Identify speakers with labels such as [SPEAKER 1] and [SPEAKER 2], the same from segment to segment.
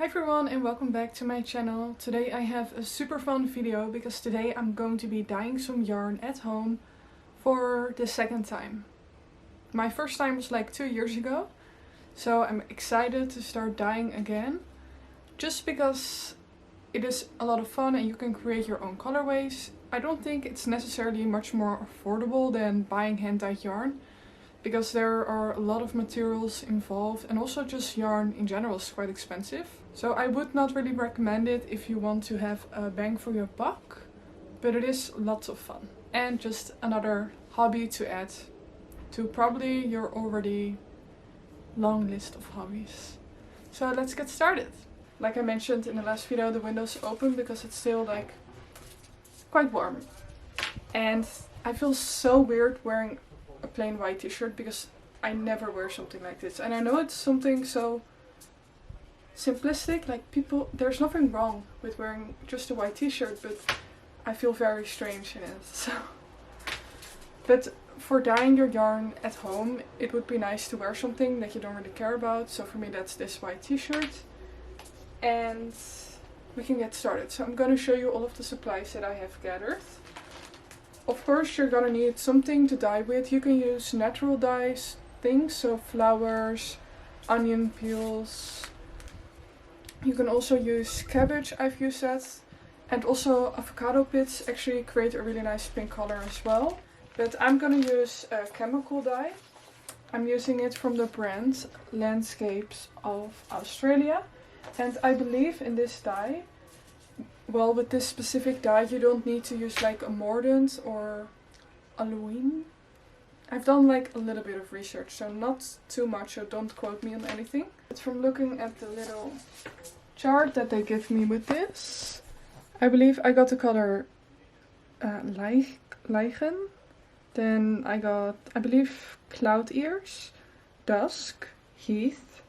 [SPEAKER 1] Hi everyone and welcome back to my channel. Today I have a super fun video because today I'm going to be dyeing some yarn at home for the second time. My first time was like 2 years ago, so I'm excited to start dyeing again just because it is a lot of fun and you can create your own colorways. I don't think it's necessarily much more affordable than buying hand-dyed yarn, because there are a lot of materials involved and also just yarn in general is quite expensive. So I would not really recommend it if you want to have a bang for your buck, but it is lots of fun. And just another hobby to add to probably your already long list of hobbies. So let's get started. Like I mentioned in the last video, the window's open because it's still like quite warm. And I feel so weird wearing a plain white t-shirt because I never wear something like this, and I know it's something so simplistic, like there's nothing wrong with wearing just a white t-shirt, but I feel very strange in it. So but for dyeing your yarn at home, it would be nice to wear something that you don't really care about. So for me that's this white t-shirt, and we can get started. So I'm going to show you all of the supplies that I have gathered. Of course, you're gonna need something to dye with. You can use natural dyes things, so flowers, onion peels. You can also use cabbage, I've used that. And also avocado pits actually create a really nice pink color as well. But I'm gonna use a chemical dye. I'm using it from the brand Lanscapes of Australia. And I believe in this dye, well, with this specific dye you don't need to use like a mordant or aloin. I've done like a little bit of research, so not too much, so don't quote me on anything. But from looking at the little chart that they give me with this, I believe I got the color Lichen. Then I got, I believe, Cloud Ears, Dusk, Heath.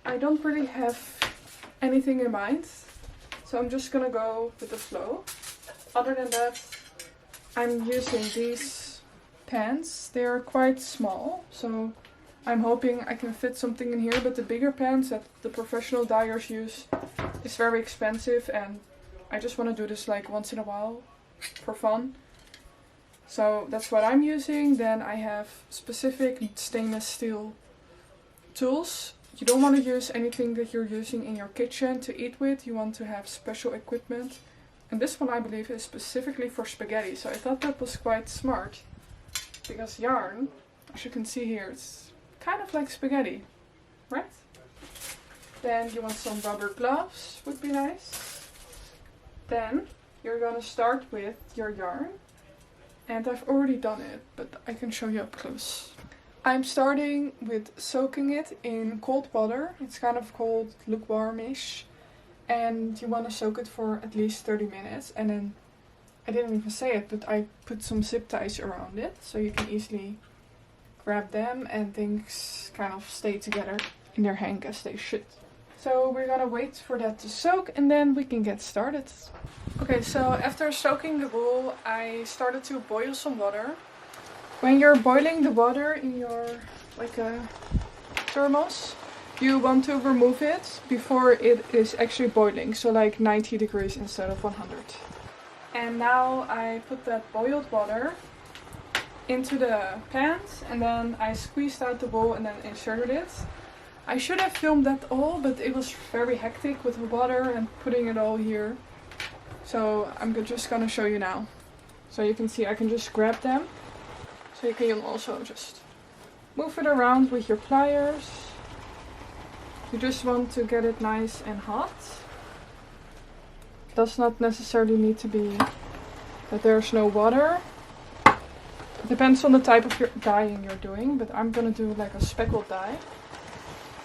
[SPEAKER 1] I don't really have anything in mind, so I'm just gonna go with the flow. Other than that, I'm using these pans. They are quite small, so I'm hoping I can fit something in here, but the bigger pans that the professional dyers use is very expensive, and I just want to do this like once in a while for fun. So that's what I'm using. Then I have specific stainless steel tools. You don't want to use anything that you're using in your kitchen to eat with. You want to have special equipment. And this one I believe is specifically for spaghetti. So I thought that was quite smart. Because yarn, as you can see here, it's kind of like spaghetti, right? Then you want some rubber gloves, would be nice. Then you're going to start with your yarn. And I've already done it, but I can show you up close. I'm starting with soaking it in cold water. It's kind of cold, lukewarmish. And you want to soak it for at least 30 minutes. And then, I didn't even say it, but I put some zip ties around it. So you can easily grab them and things kind of stay together in their hank as they should. So we're gonna wait for that to soak and then we can get started. Okay, so after soaking the wool, I started to boil some water. When you're boiling the water in your thermos, you want to remove it before it is actually boiling, so like 90 degrees instead of 100. And now I put that boiled water into the pans and then I squeezed out the wool and then inserted it. I should have filmed that all, but it was very hectic with the water and putting it all here. So I'm just gonna show you now. So you can see I can just grab them. So you can also just move it around with your pliers. You just want to get it nice and hot. Does not necessarily need to be that there's no water. It depends on the type of dyeing you're doing, but I'm gonna do like a speckled dye.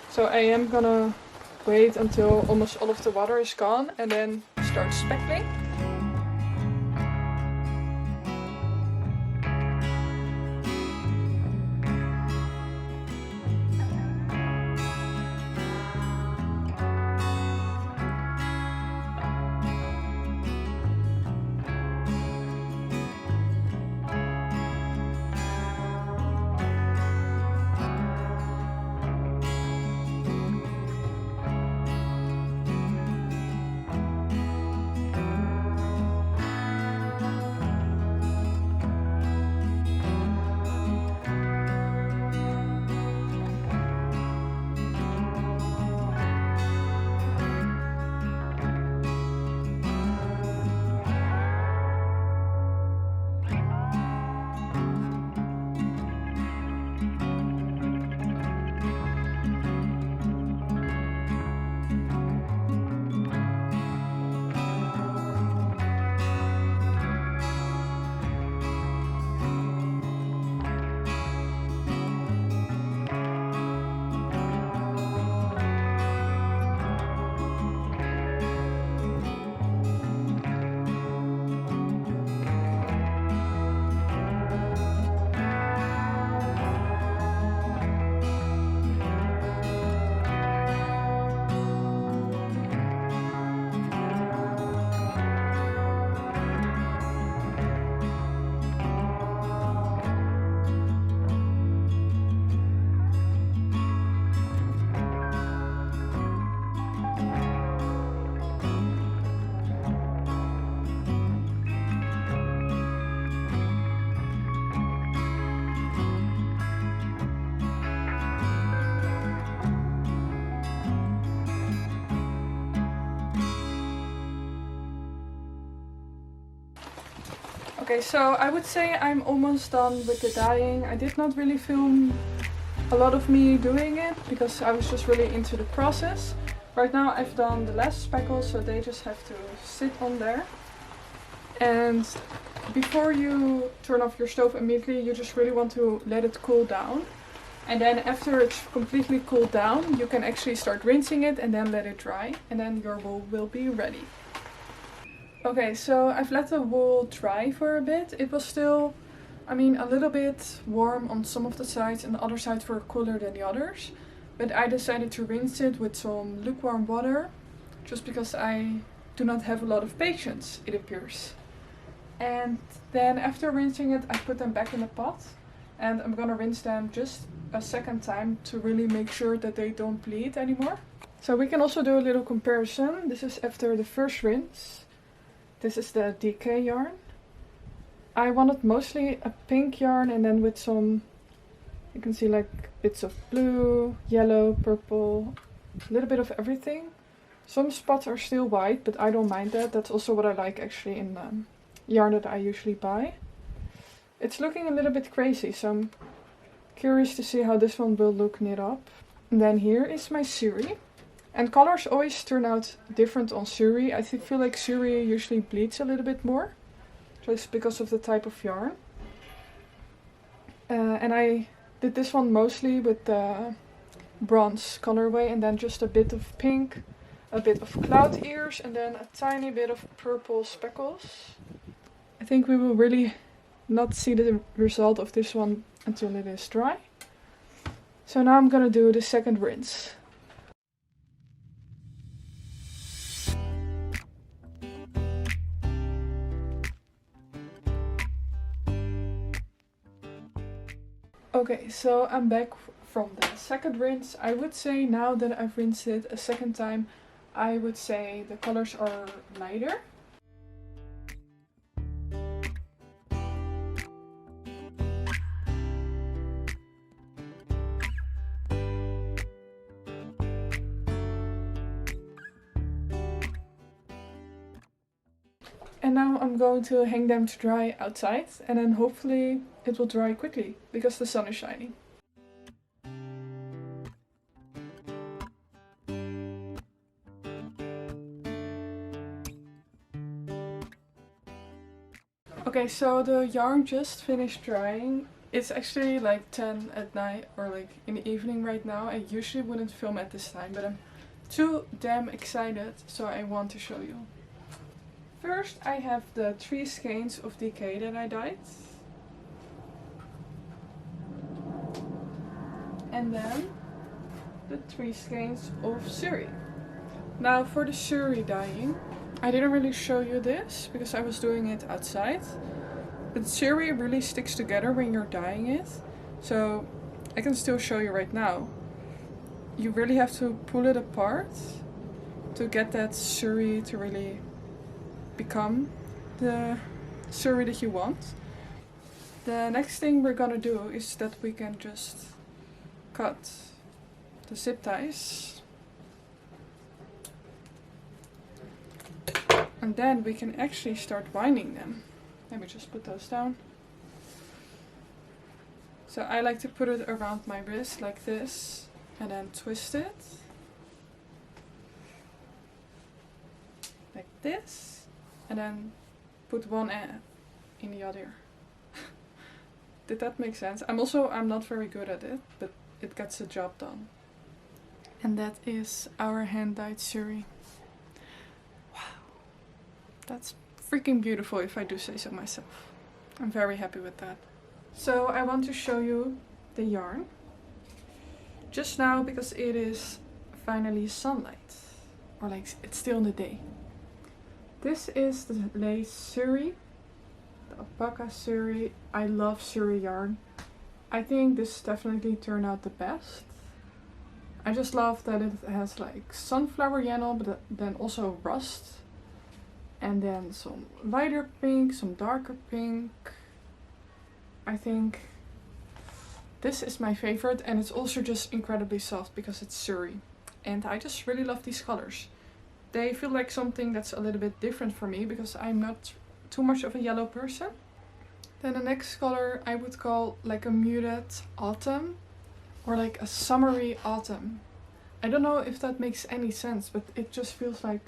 [SPEAKER 1] So I am gonna wait until almost all of the water is gone and then start speckling. Okay, so I would say I'm almost done with the dyeing. I did not really film a lot of me doing it because I was just really into the process. Right now I've done the last speckles, so they just have to sit on there. And before you turn off your stove immediately, you just really want to let it cool down. And then after it's completely cooled down, you can actually start rinsing it and then let it dry. And then your wool will be ready. Okay, so I've let the wool dry for a bit. It was still, a little bit warm on some of the sides and the other sides were cooler than the others. But I decided to rinse it with some lukewarm water, just because I do not have a lot of patience, it appears. And then after rinsing it, I put them back in the pot. And I'm gonna rinse them just a second time to really make sure that they don't bleed anymore. So we can also do a little comparison. This is after the first rinse. This is the DK yarn. I wanted mostly a pink yarn and then with some, you can see like bits of blue, yellow, purple, a little bit of everything. Some spots are still white, but I don't mind that. That's also what I like actually in yarn that I usually buy. It's looking a little bit crazy, so I'm curious to see how this one will look knit up. And then here is my Suri. And colors always turn out different on Suri. I feel like Suri usually bleeds a little bit more, just because of the type of yarn. And I did this one mostly with the bronze colorway and then just a bit of pink, a bit of cloud ears and then a tiny bit of purple speckles. I think we will really not see the result of this one until it is dry. So now I'm gonna do the second rinse. Okay, so I'm back from the second rinse. I would say now that I've rinsed it a second time, I would say the colors are lighter. And now I'm going to hang them to dry outside and then hopefully it will dry quickly because the sun is shining. Okay, so the yarn just finished drying. It's actually like 10 at night or like in the evening right now. I usually wouldn't film at this time, but I'm too damn excited, so I want to show you. First I have the 3 skeins of DK that I dyed. And then the 3 skeins of Suri. Now for the Suri dyeing, I didn't really show you this because I was doing it outside. But Suri really sticks together when you're dyeing it. So I can still show you right now. You really have to pull it apart to get that Suri to really become the Suri that you want. The next thing we're gonna do is that we can just cut the zip ties. And then we can actually start winding them. Let me just put those down. So I like to put it around my wrist like this and then twist it. Like this. And then put one end in the other. Did that make sense? I'm not very good at it, but it gets the job done. And that is our hand-dyed Suri. Wow. That's freaking beautiful if I do say so myself. I'm very happy with that. So I want to show you the yarn. Just now because it is finally sunlight. Or like it's still in the day. This is the lace Suri, the Alpaca Suri. I love Suri yarn. I think this definitely turned out the best. I just love that it has like sunflower yellow, but then also rust. And then some lighter pink, some darker pink. I think this is my favorite, and it's also just incredibly soft because it's Suri. And I just really love these colors. They feel like something that's a little bit different for me because I'm not too much of a yellow person. Then the next color I would call like a muted autumn or like a summery autumn. I don't know if that makes any sense, but it just feels like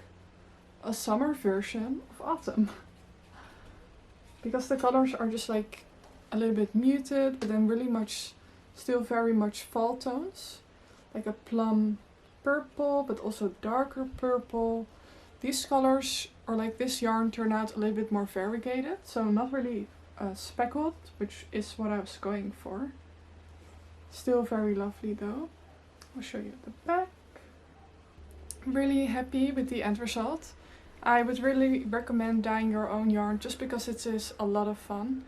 [SPEAKER 1] a summer version of autumn. Because the colors are just like a little bit muted, but then really much, still very much fall tones. Like a plum purple, but also darker purple. These colors, or like this yarn, turn out a little bit more variegated. So not really speckled, which is what I was going for. Still very lovely though. I'll show you the back. I'm really happy with the end result. I would really recommend dyeing your own yarn just because it is a lot of fun.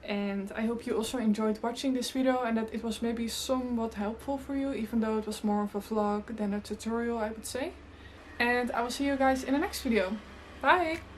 [SPEAKER 1] And I hope you also enjoyed watching this video and that it was maybe somewhat helpful for you, even though it was more of a vlog than a tutorial, I would say. And I will see you guys in the next video. Bye!